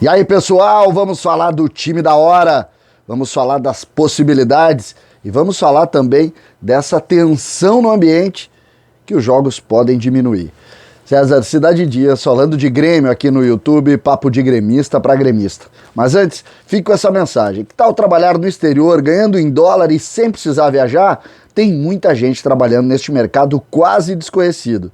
E aí, pessoal, vamos falar do time da hora, vamos falar das possibilidades e vamos falar também dessa tensão no ambiente que os jogos podem diminuir. César Cidade Dias, falando de Grêmio aqui no YouTube, papo de gremista para gremista. Mas antes, fico com essa mensagem. Que tal trabalhar no exterior, ganhando em dólar e sem precisar viajar? Tem muita gente trabalhando neste mercado quase desconhecido.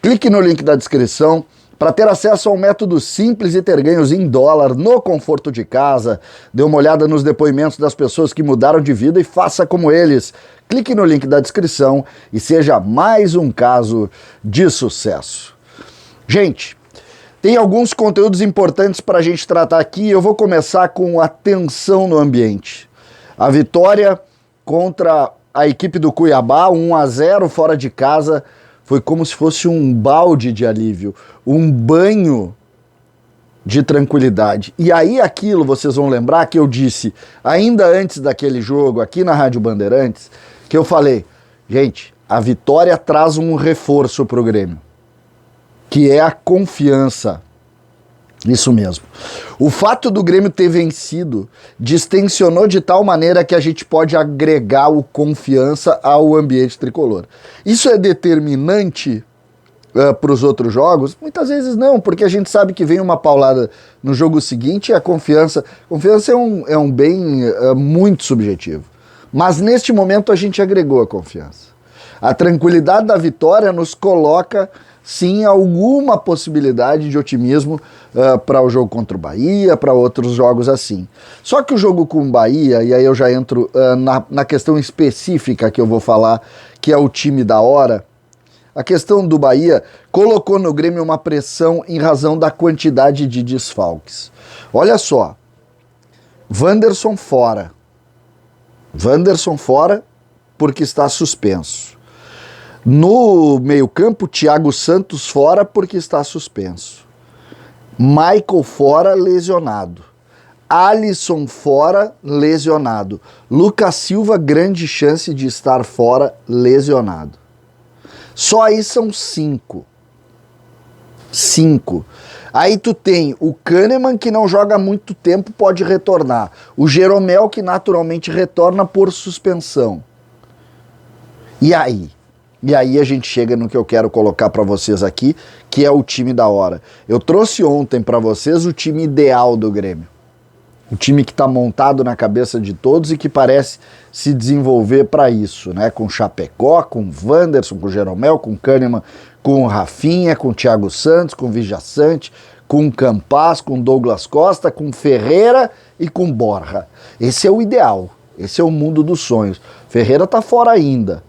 Clique no link da descrição para ter acesso a um método simples e ter ganhos em dólar no conforto de casa. Dê uma olhada nos depoimentos das pessoas que mudaram de vida e faça como eles. Clique no link da descrição e seja mais um caso de sucesso. Gente, tem alguns conteúdos importantes para a gente tratar aqui. Eu vou começar com a tensão no ambiente. A vitória contra a equipe do Cuiabá, 1-0 fora de casa, foi como se fosse um balde de alívio, um banho de tranquilidade. E aí aquilo, vocês vão lembrar que eu disse, ainda antes daquele jogo, aqui na Rádio Bandeirantes, que eu falei, gente, a vitória traz um reforço para o Grêmio, que é a confiança. Isso mesmo. O fato do Grêmio ter vencido distensionou de tal maneira que a gente pode agregar o confiança ao ambiente tricolor. Isso é determinante para os outros jogos? Muitas vezes não, porque a gente sabe que vem uma paulada no jogo seguinte e a confiança é um bem muito subjetivo. Mas neste momento a gente agregou a confiança. A tranquilidade da vitória nos coloca sim alguma possibilidade de otimismo para o jogo contra o Bahia, para outros jogos assim. Só que o jogo com o Bahia, e aí eu já entro na questão específica que eu vou falar, que é o time da hora, a questão do Bahia colocou no Grêmio uma pressão em razão da quantidade de desfalques. Olha só, Wanderson fora porque está suspenso. No meio-campo, Thiago Santos fora porque está suspenso. Michael fora, lesionado. Alisson fora, lesionado. Lucas Silva, grande chance de estar fora, lesionado. Só aí são 5. Aí tu tem o Kahneman, que não joga há muito tempo, pode retornar. O Jeromel, que naturalmente retorna por suspensão. E aí? E aí a gente chega no que eu quero colocar para vocês aqui, que é o time da hora. Eu trouxe ontem para vocês o time ideal do Grêmio. O time que está montado na cabeça de todos e que parece se desenvolver para isso, né? Com Chapecó, com Wanderson, com Jeromel, com Kahneman, com Rafinha, com Thiago Santos, com Vijaçante, com Campas, com Douglas Costa, com Ferreira e com Borja. Esse é o ideal, esse é o mundo dos sonhos. Ferreira está fora ainda.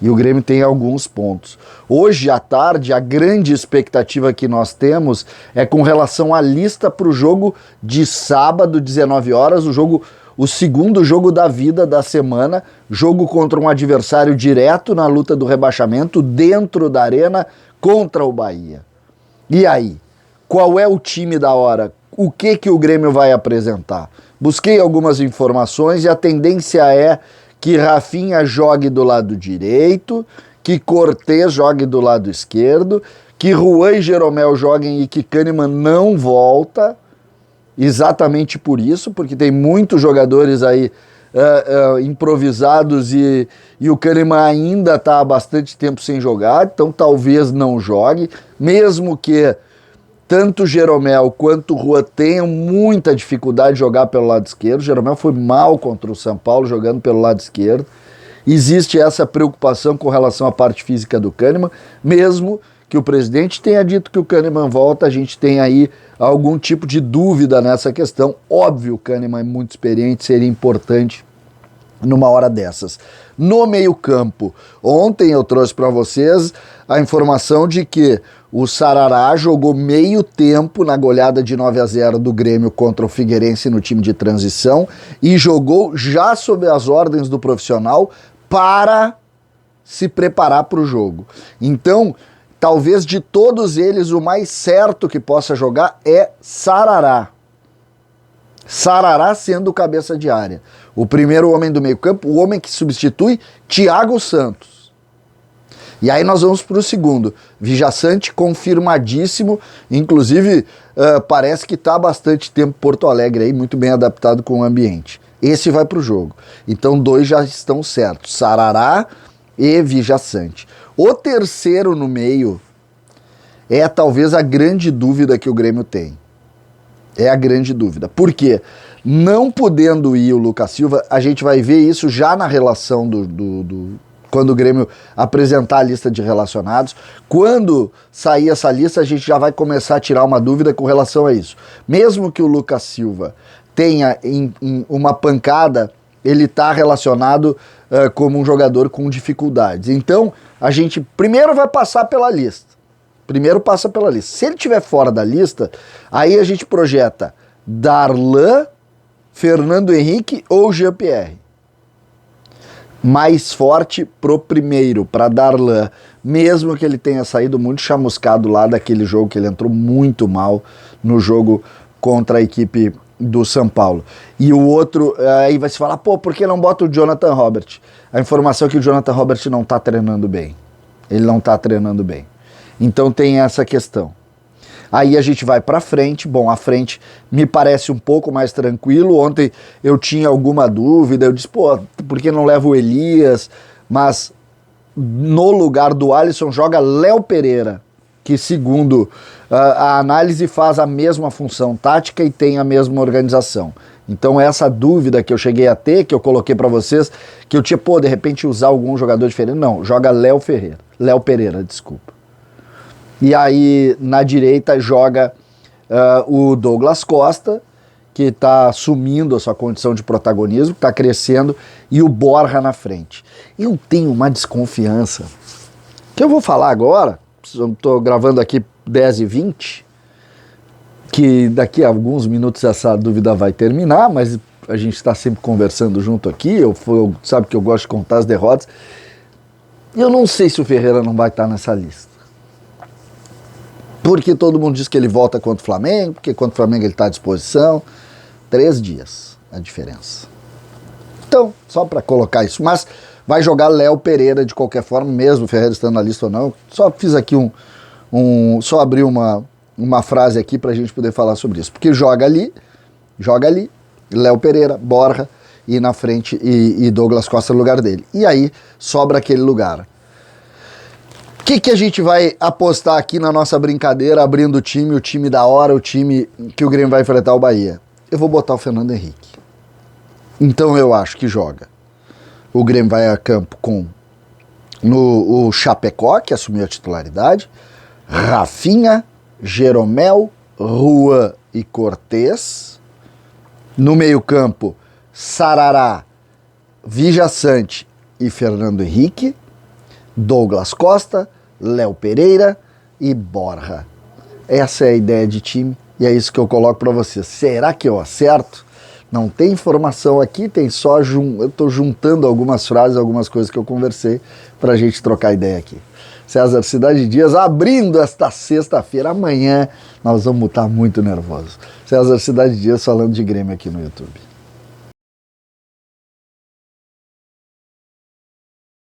E o Grêmio tem alguns pontos. Hoje à tarde, a grande expectativa que nós temos é com relação à lista para o jogo de sábado, 19 horas, o segundo jogo da vida da semana, jogo contra um adversário direto na luta do rebaixamento, dentro da arena, contra o Bahia. E aí? Qual é o time da hora? O que o Grêmio vai apresentar? Busquei algumas informações e a tendência é que Rafinha jogue do lado direito, que Cortez jogue do lado esquerdo, que Juan e Jeromel joguem e que Kahneman não volta, exatamente por isso, porque tem muitos jogadores aí improvisados e o Kahneman ainda está há bastante tempo sem jogar, então talvez não jogue, mesmo que tanto Jeromel quanto o Juan tenham muita dificuldade de jogar pelo lado esquerdo. O Jeromel foi mal contra o São Paulo jogando pelo lado esquerdo. Existe essa preocupação com relação à parte física do Kahneman, mesmo que o presidente tenha dito que o Kahneman volta, a gente tem aí algum tipo de dúvida nessa questão. Óbvio, o Kahneman é muito experiente, seria importante numa hora dessas. No meio-campo, ontem eu trouxe para vocês a informação de que o Sarará jogou meio tempo na goleada de 9-0 do Grêmio contra o Figueirense no time de transição e jogou já sob as ordens do profissional para se preparar para o jogo. Então, talvez de todos eles o mais certo que possa jogar é Sarará. Sarará sendo o cabeça de área. O primeiro homem do meio campo, o homem que substitui Thiago Santos. E aí nós vamos para o segundo. Vijaçante confirmadíssimo, inclusive parece que está há bastante tempo Porto Alegre aí, muito bem adaptado com o ambiente. Esse vai para o jogo. Então 2 já estão certos, Sarará e Vijaçante. O terceiro no meio é talvez a grande dúvida que o Grêmio tem. É a grande dúvida. Por quê? Não podendo ir o Lucas Silva, a gente vai ver isso já na relação quando o Grêmio apresentar a lista de relacionados. Quando sair essa lista, a gente já vai começar a tirar uma dúvida com relação a isso. Mesmo que o Lucas Silva tenha em uma pancada, ele está relacionado como um jogador com dificuldades. Então, a gente primeiro vai passar pela lista. Primeiro passa pela lista. Se ele estiver fora da lista, aí a gente projeta Darlan, Fernando Henrique ou Jean-Pierre. Mais forte pro primeiro, para Darlan, mesmo que ele tenha saído muito chamuscado lá daquele jogo, que ele entrou muito mal no jogo contra a equipe do São Paulo. E o outro, aí vai se falar, pô, por que não bota o Jonathan Robert? A informação é que o Jonathan Robert não tá treinando bem. Ele não tá treinando bem. Então tem essa questão. Aí a gente vai para frente. Bom, a frente me parece um pouco mais tranquilo. Ontem eu tinha alguma dúvida, eu disse, pô, por que não leva o Elias? Mas no lugar do Alisson joga Léo Pereira, que segundo a análise faz a mesma função tática e tem a mesma organização. Então essa dúvida que eu cheguei a ter, que eu coloquei para vocês, que eu tinha, pô, de repente usar algum jogador diferente, não, joga Léo Pereira, desculpa. E aí, na direita, joga o Douglas Costa, que está assumindo a sua condição de protagonismo, está crescendo, e o Borja na frente. Eu tenho uma desconfiança, que eu vou falar agora, estou gravando aqui 10h20, que daqui a alguns minutos essa dúvida vai terminar, mas a gente está sempre conversando junto aqui, sabe que eu gosto de contar as derrotas. Eu não sei se o Ferreira não vai estar nessa lista. Porque todo mundo diz que ele volta contra o Flamengo, porque contra o Flamengo ele está à disposição. 3 dias a diferença. Então, só para colocar isso. Mas vai jogar Léo Pereira de qualquer forma, mesmo o Ferreira estando na lista ou não. Só fiz aqui só abri uma frase aqui para a gente poder falar sobre isso. Porque joga ali, Léo Pereira, Borja, e na frente e Douglas Costa no lugar dele. E aí sobra aquele lugar. O que a gente vai apostar aqui na nossa brincadeira, abrindo o time da hora, o time que o Grêmio vai enfrentar o Bahia? Eu vou botar o Fernando Henrique. Então eu acho que joga. O Grêmio vai a campo com o Chapecó, que assumiu a titularidade, Rafinha, Jeromel, Juan e Cortez. No meio-campo, Sarará, Vijaçante e Fernando Henrique. Douglas Costa, Léo Pereira e Borja. Essa é a ideia de time e é isso que eu coloco para vocês. Será que eu acerto? Não tem informação aqui, tem só eu estou juntando algumas frases, algumas coisas que eu conversei para a gente trocar ideia aqui. César Cidade Dias abrindo esta sexta-feira. Amanhã nós vamos estar muito nervosos. César Cidade Dias falando de Grêmio aqui no YouTube.